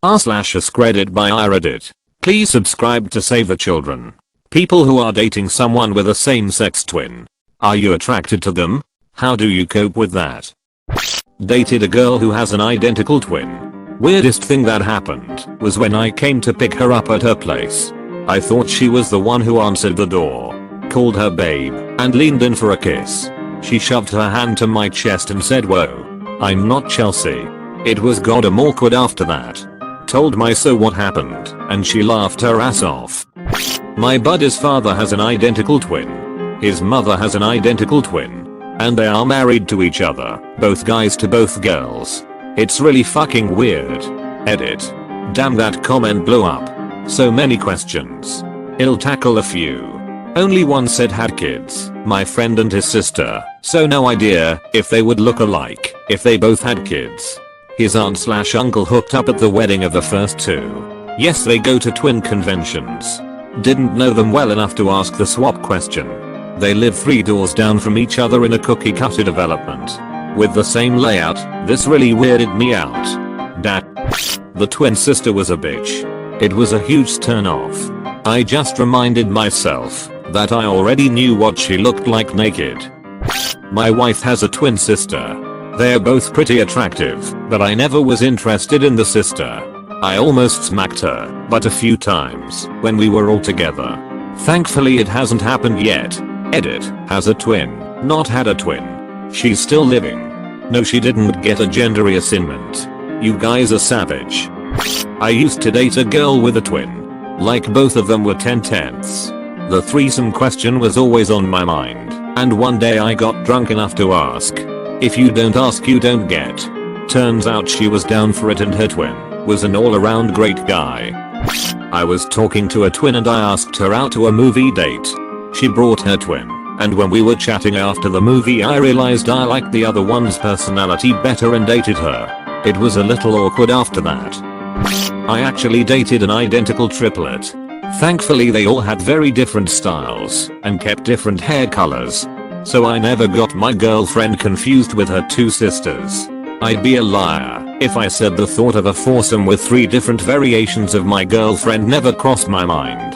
r/AskReddit by iReddit. Please subscribe to save the children. People who are dating someone with a same-sex twin. Are you attracted to them? How do you cope with that? Dated a girl who has an identical twin. Weirdest thing that happened was when I came to pick her up at her place. I thought she was the one who answered the door, called her babe, and leaned in for a kiss. She shoved her hand to my chest and said, "Whoa, I'm not Chelsea." It was goddamn awkward after that. Told my so what happened, and she laughed her ass off. My buddy's father has an identical twin. His mother has an identical twin. And they are married to each other, both guys to both girls. It's really fucking weird. Edit. Damn, that comment blew up. So many questions. I'll tackle a few. Only one said had kids, my friend and his sister, so no idea if they would look alike if they both had kids. His aunt/uncle hooked up at the wedding of the first two. Yes, they go to twin conventions. Didn't know them well enough to ask the swap question. They live 3 doors down from each other in a cookie cutter development. With the same layout, this really weirded me out. The twin sister was a bitch. It was a huge turn off. I just reminded myself that I already knew what she looked like naked. My wife has a twin sister. They're both pretty attractive, but I never was interested in the sister. I almost smacked her, but a few times when we were all together. Thankfully it hasn't happened yet. Edit. Has a twin. Not had a twin. She's still living. No, she didn't get a gender reassignment. You guys are savage. I used to date a girl with a twin. Like both of them were 10/10ths. The threesome question was always on my mind, and one day I got drunk enough to ask. If you don't ask, you don't get. Turns out she was down for it, and her twin was an all-around great guy. I was talking to a twin and I asked her out to a movie date. She brought her twin, and when we were chatting after the movie I realized I liked the other one's personality better and dated her. It was a little awkward after that. I actually dated an identical triplet. Thankfully they all had very different styles and kept different hair colors. So I never got my girlfriend confused with her 2 sisters. I'd be a liar if I said the thought of a foursome with 3 different variations of my girlfriend never crossed my mind.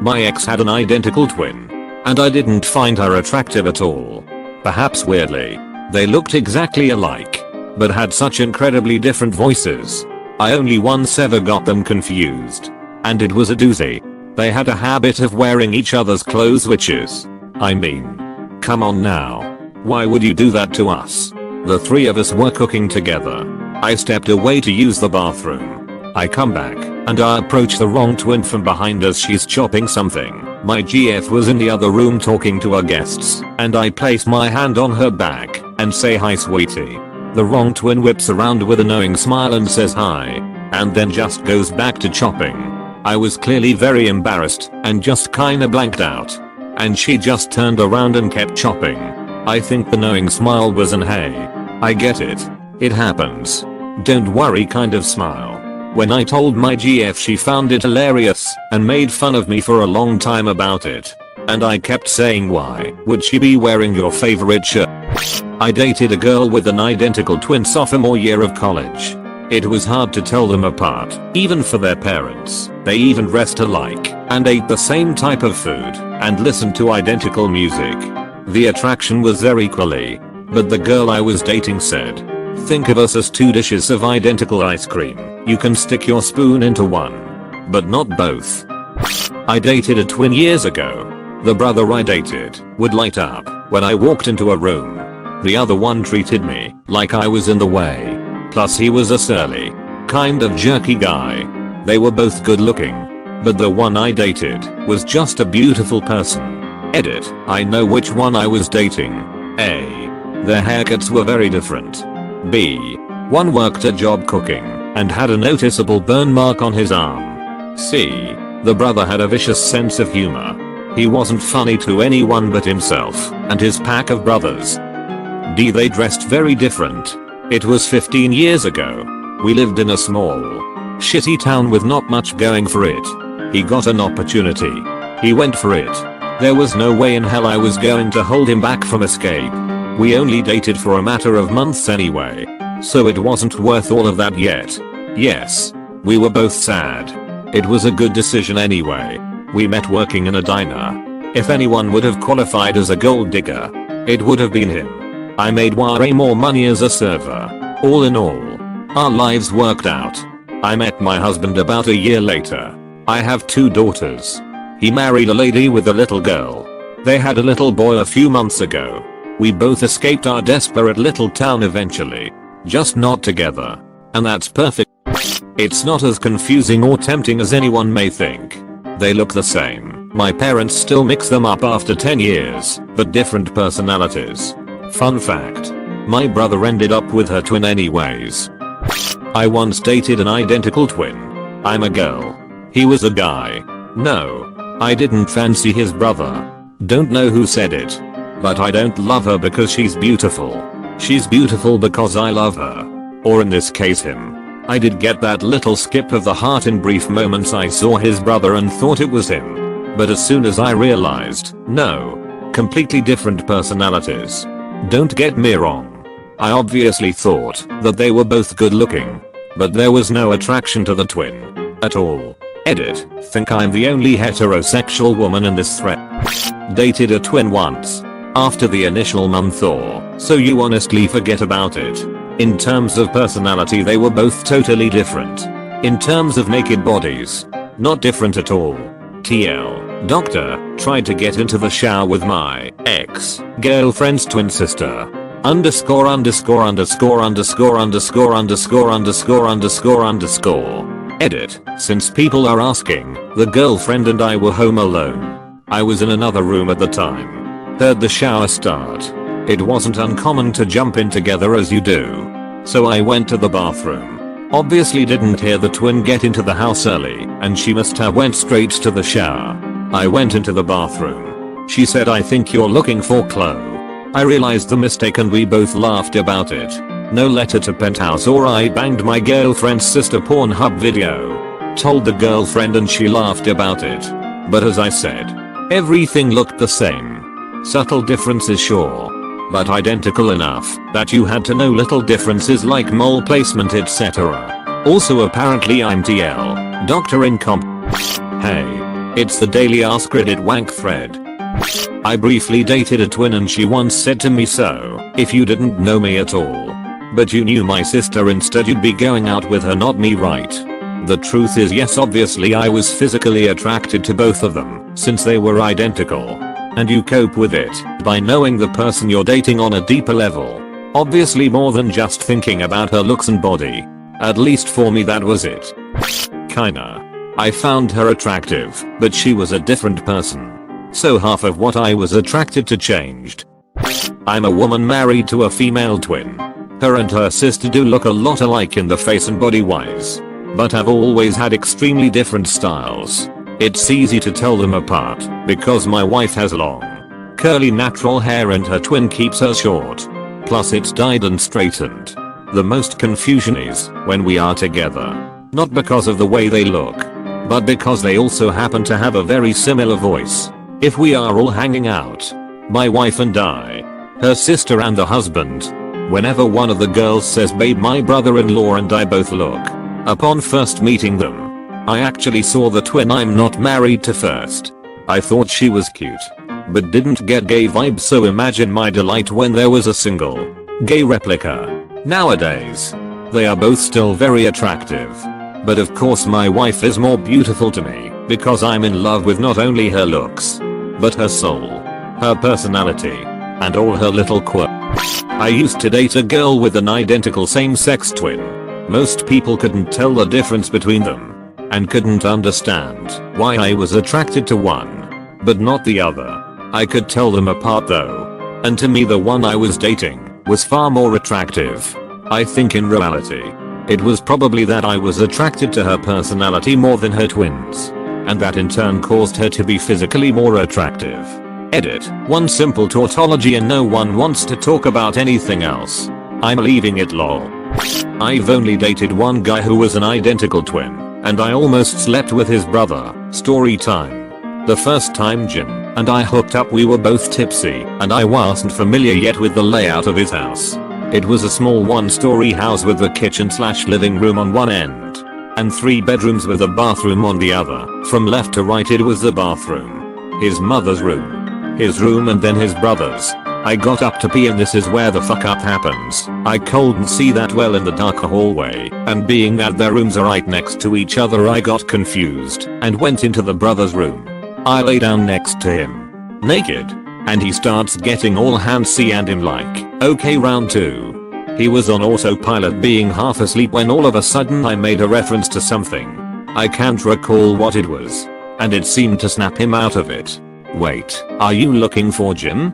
My ex had an identical twin, and I didn't find her attractive at all. Perhaps weirdly, they looked exactly alike, but had such incredibly different voices. I only once ever got them confused. And it was a doozy. They had a habit of wearing each other's clothes, which is, I mean, come on now. Why would you do that to us? The 3 of us were cooking together. I stepped away to use the bathroom. I come back, and I approach the wrong twin from behind as she's chopping something. My GF was in the other room talking to our guests, and I place my hand on her back and say, "Hi sweetie." The wrong twin whips around with a knowing smile and says hi, and then just goes back to chopping. I was clearly very embarrassed and just kinda blanked out. And she just turned around and kept chopping. I think the knowing smile was an "Hey, I get it. It happens. Don't worry" kind of smile. When I told my GF, she found it hilarious and made fun of me for a long time about it. And I kept saying, "Why would she be wearing your favorite shirt?" I dated a girl with an identical twin sophomore year of college. It was hard to tell them apart, even for their parents. They even dressed alike, and ate the same type of food, and listened to identical music. The attraction was there equally. But the girl I was dating said, "Think of us as 2 dishes of identical ice cream. You can stick your spoon into one, but not both." I dated a twin years ago. The brother I dated would light up when I walked into a room. The other one treated me like I was in the way. Plus he was a surly, kind of jerky guy. They were both good looking, but the one I dated was just a beautiful person. Edit. I know which one I was dating. A. Their haircuts were very different. B. One worked a job cooking and had a noticeable burn mark on his arm. C. The brother had a vicious sense of humor. He wasn't funny to anyone but himself and his pack of brothers. D. They dressed very different. It was 15 years ago. We lived in a small, shitty town with not much going for it. He got an opportunity. He went for it. There was no way in hell I was going to hold him back from escape. We only dated for a matter of months anyway, so it wasn't worth all of that yet. Yes, We were both sad. It was a good decision anyway. We met working in a diner. If anyone would have qualified as a gold digger, it would have been him. I made way more money as a server. All in all, our lives worked out. I met my husband about a year later. I have 2 daughters. He married a lady with a little girl. They had a little boy a few months ago. We both escaped our desperate little town eventually. Just not together. And that's perfect. It's not as confusing or tempting as anyone may think. They look the same. My parents still mix them up after 10 years, but different personalities. Fun fact. My brother ended up with her twin anyways. I once dated an identical twin. I'm a girl. He was a guy. No. I didn't fancy his brother. Don't know who said it. But I don't love her because she's beautiful. She's beautiful because I love her. Or in this case him. I did get that little skip of the heart in brief moments I saw his brother and thought it was him. But as soon as I realized, no. Completely different personalities. Don't get me wrong. I obviously thought that they were both good looking. But there was no attraction to the twin. At all. Edit. Think I'm the only heterosexual woman in this thread. Dated a twin once. After the initial month or so you honestly forget about it. In terms of personality they were both totally different. In terms of naked bodies. Not different at all. TL. Doctor. Tried to get into the shower with my ex-girlfriend's twin sister. Underscore underscore underscore underscore underscore underscore underscore underscore underscore. Edit. Since people are asking, the girlfriend and I were home alone. I was in another room at the time. Heard the shower start. It wasn't uncommon to jump in together as you do. So I went to the bathroom. Obviously didn't hear the twin get into the house early and she must have went straight to the shower. I went into the bathroom. She said I think you're looking for Chloe. I realized the mistake and we both laughed about it. No letter to penthouse or I banged my girlfriend's sister Pornhub video. Told the girlfriend and she laughed about it. But as I said, everything looked the same. Subtle differences sure. But identical enough that you had to know little differences like mole placement etc. Also apparently I'm TL. Doctor in comp. Hey. It's the daily AskReddit wank thread. I briefly dated a twin and she once said to me so, if you didn't know me at all. But you knew my sister instead you'd be going out with her not me right? The truth is yes obviously I was physically attracted to both of them since they were identical. And you cope with it by knowing the person you're dating on a deeper level. Obviously more than just thinking about her looks and body. At least for me that was it. Kinda. I found her attractive, but she was a different person. So half of what I was attracted to changed. I'm a woman married to a female twin. Her and her sister do look a lot alike in the face and body wise. But have always had extremely different styles. It's easy to tell them apart because my wife has long, curly natural hair and her twin keeps her short. Plus it's dyed and straightened. The most confusion is when we are together. Not because of the way they look, but because they also happen to have a very similar voice. If we are all hanging out, my wife and I, her sister and the husband, whenever one of the girls says babe my brother-in-law and I both look. Upon first meeting them, I actually saw the twin I'm not married to first. I thought she was cute, but didn't get gay vibes so imagine my delight when there was a single, gay replica. Nowadays, they are both still very attractive. But of course my wife is more beautiful to me because I'm in love with not only her looks, but her soul, her personality, and all her little quirks. I used to date a girl with an identical same-sex twin. Most people couldn't tell the difference between them. And couldn't understand why I was attracted to one, but not the other. I could tell them apart though. And to me the one I was dating was far more attractive. I think in reality, it was probably that I was attracted to her personality more than her twins. And that in turn caused her to be physically more attractive. Edit. One simple tautology and no one wants to talk about anything else. I'm leaving it lol. I've only dated one guy who was an identical twin. And I almost slept with his brother. Story time. The first time Jim and I hooked up we were both tipsy and I wasn't familiar yet with the layout of his house. It was a small one-story house with the kitchen/living room on one end. and 3 bedrooms with a bathroom on the other. From left to right it was the bathroom, his mother's room, his room, and then his brother's. I got up to pee and this is where the fuck up happens. I couldn't see that well in the darker hallway, and being that their rooms are right next to each other I got confused and went into the brother's room. I lay down next to him, naked, and he starts getting all handsy and I'm like, okay, round 2. He was on autopilot being half asleep when all of a sudden I made a reference to something. I can't recall what it was, and it seemed to snap him out of it. Wait, are you looking for Jim?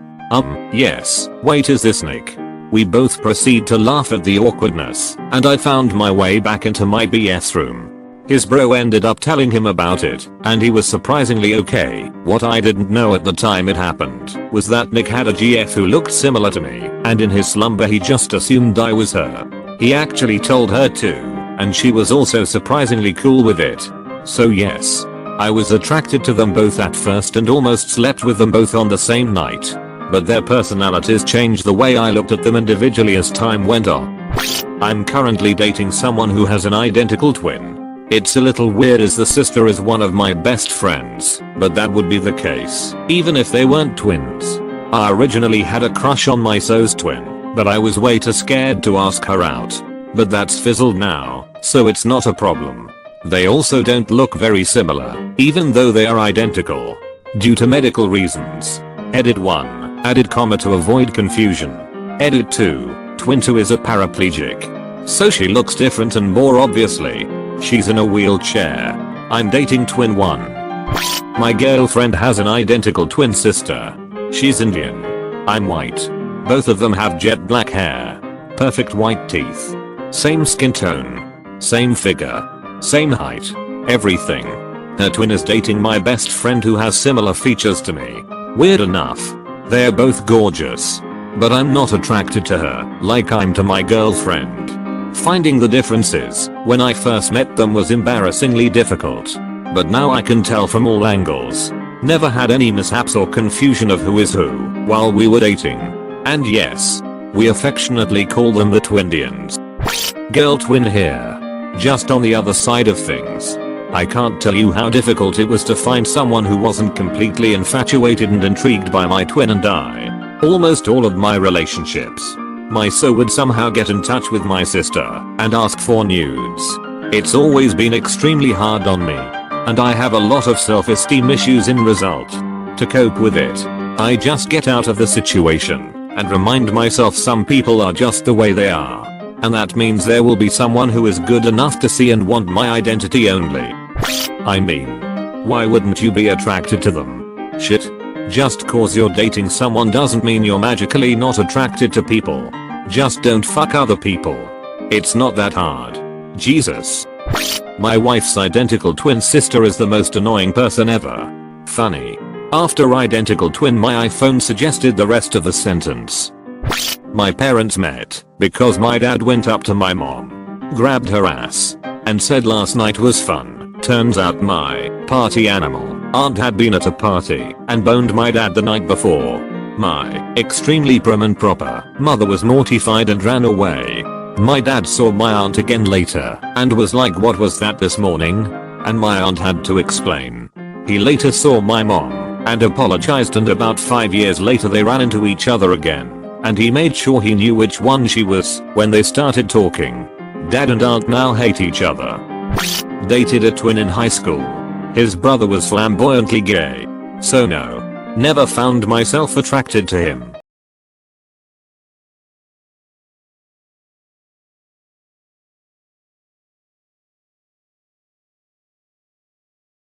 Yes. Wait, is this Nick? We both proceed to laugh at the awkwardness, and I found my way back into my BS room. His bro ended up telling him about it, and he was surprisingly okay. What I didn't know at the time it happened was that Nick had a GF who looked similar to me, and in his slumber he just assumed I was her. He actually told her too, and she was also surprisingly cool with it. So yes, I was attracted to them both at first and almost slept with them both on the same night. But their personalities changed the way I looked at them individually as time went on. I'm currently dating someone who has an identical twin. It's a little weird as the sister is one of my best friends, but that would be the case even if they weren't twins. I originally had a crush on my so's twin, but I was way too scared to ask her out. But that's fizzled now, so it's not a problem. They also don't look very similar, even though they are identical, due to medical reasons. Edit 1. Added comma to avoid confusion. Edit 2. Twin 2 is a paraplegic, so she looks different and more obviously, she's in a wheelchair. I'm dating twin 1. My girlfriend has an identical twin sister. She's Indian. I'm white. Both of them have jet black hair, perfect white teeth, same skin tone, same figure, same height, everything. Her twin is dating my best friend who has similar features to me. Weird enough, they're both gorgeous, but I'm not attracted to her like I'm to my girlfriend. Finding the differences when I first met them was embarrassingly difficult, but now I can tell from all angles. Never had any mishaps or confusion of who is who while we were dating. And yes, we affectionately call them the Twindians. Girl twin here. Just on the other side of things, I can't tell you how difficult it was to find someone who wasn't completely infatuated and intrigued by my twin and I. Almost all of my relationships, my so would somehow get in touch with my sister and ask for nudes. It's always been extremely hard on me, and I have a lot of self-esteem issues in result. To cope with it, I just get out of the situation and remind myself some people are just the way they are. And that means there will be someone who is good enough to see and want my identity only. I mean, why wouldn't you be attracted to them? Shit. Just cause you're dating someone doesn't mean you're magically not attracted to people. Just don't fuck other people. It's not that hard. Jesus. My wife's identical twin sister is the most annoying person ever. Funny. After identical twin my iPhone suggested the rest of the sentence. My parents met because my dad went up to my mom, grabbed her ass, and said last night was fun. Turns out my party animal aunt had been at a party and boned my dad the night before. My extremely prim and proper mother was mortified and ran away. My dad saw my aunt again later and was like, what was that this morning? And my aunt had to explain. He later saw my mom and apologized, and about 5 years later they ran into each other again. And he made sure he knew which one she was when they started talking. Dad and aunt now hate each other. Dated a twin in high school. His brother was flamboyantly gay. So no. Never found myself attracted to him.